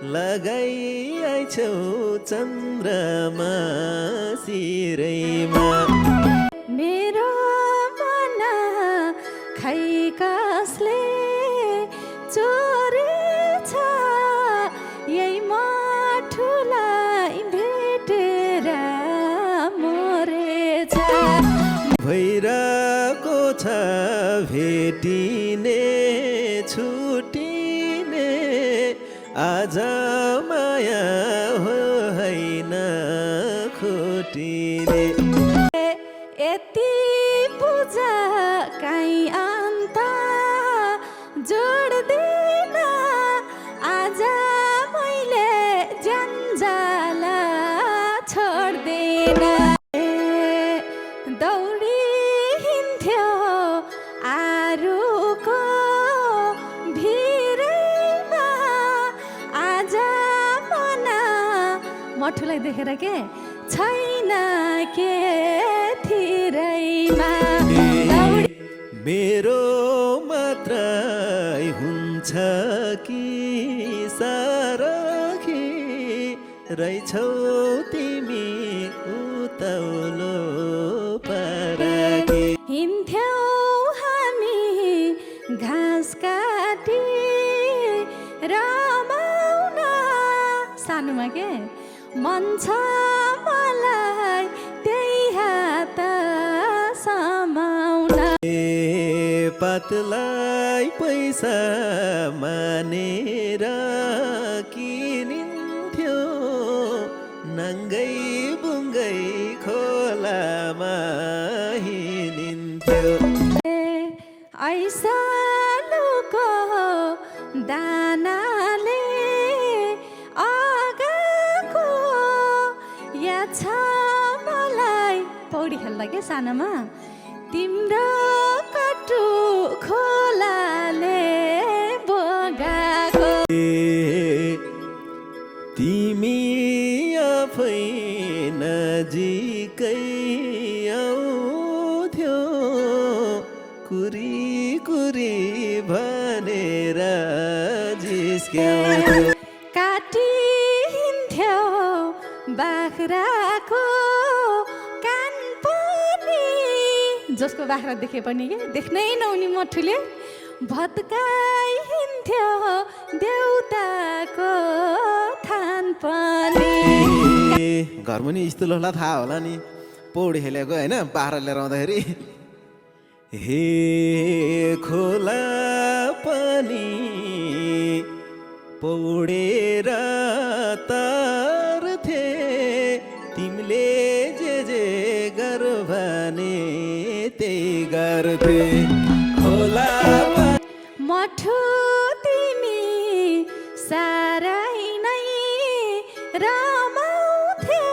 लगाइआइछौ चन्द्रमा सिरैमा मेरो मन खै कसले चोरेछ यही मठुलाई भेटेर मरेछ भइरहेको छ भेटिने छुटिने आज माया हो होइन खोटिने यति पूजा काहीँ अन्त जोड्दिन आज मैले जन्जाल छोड्दिन दौडी हिँड्थ्यो आरुको भिरैमा आज मन मठुलाई देखेर के छैन के थिरैमा मेरो मात्रै हुन्छ कि सारखी रहेछौ तिमी उतौलो पाराकी हिँड्थ्यौ हामी घाँस काटी रमाउन सानोमा के मन छ मलाई त्यही हात समाउन पातलाई पैसा मानेर किनिन्थ्यो नङ्गै बुङ्गै खोलामा हिँडिन्थ्यो ऐसालुको दानाले अगाको याद छ मलाई पौडी खेल्दा के सानोमा तिम्रो कटु खोलाले बगाएको तिमी आफै नजिकै आउँथ्यो कुरी कुरी भनेर जिस्क्याउँथ्यो काटी हिँड्थ्यो बाख्राको कान पनि जसको बाख्रा देखे पनि के देख्नै नहुने मठुले भत्काइ हिँड्थ्यो देउताको थान पनि घरमा नि स्टुलहरूलाई थाहा होला नि पौडी खेलेको होइन बाख्रा लिएर आउँदाखेरि हे खोला पनि पौडेर तर्थे तिमीले जे गर भने त्यही गर्थे खोला मठु तिमी सारै नै रमाउँथ्यो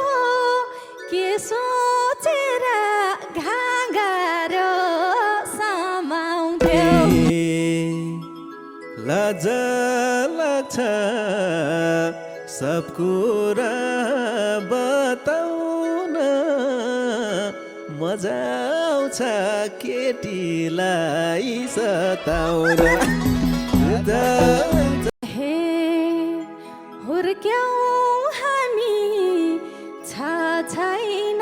के सोचेर घाँगारो समाउँथ्यो लाज लाग्छ सब कुरा बताउन मजा आउँछ केटीलाई सताउन हे हुर्क्यौँ हामी छैन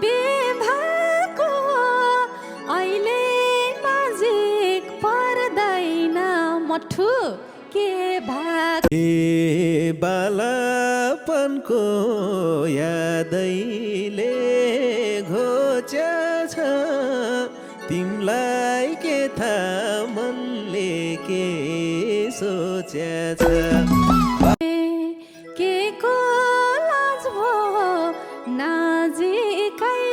बेभाको अहिले नजिक पर्दैन मठु के भाग बालापनको यादैले घोच्या छ तिमलाई के थाहा मनले के सोच्या छ के को लाज भो नजिकै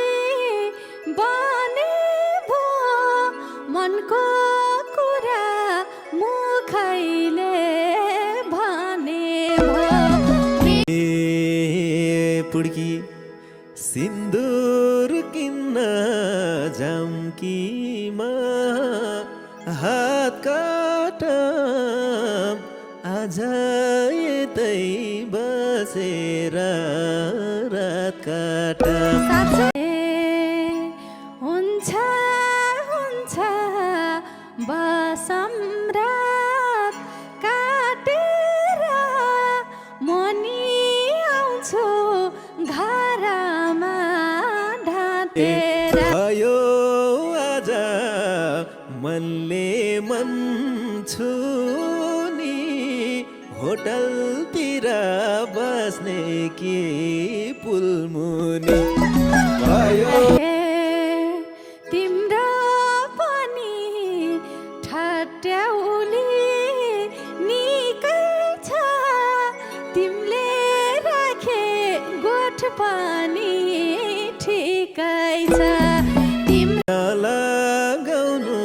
बने भो मनको कुरा मुखैले भने भो पुड्की सिन्दुर किन्न जाम्कीमा हात काट आज यतै बसेर रात काट हुन्छ हुन्छ बसम्राट काटेर मनले मन छुनी होटलतिर बस्ने कि पुलमुनि भयो ए तिम्रो पनि ठट्याउली निकै छ तिमीले राखे गोठ पनि ठिकै छ तिम्रो लगाउनु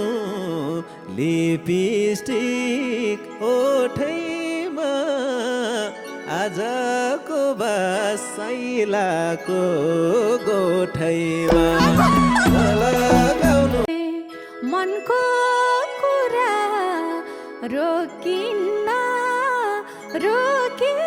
लिपस्टिक ओठैमा आजको बसाइलाको गोठैमा लगाउनु मनको कुरा रोकिन्न रोकिन्न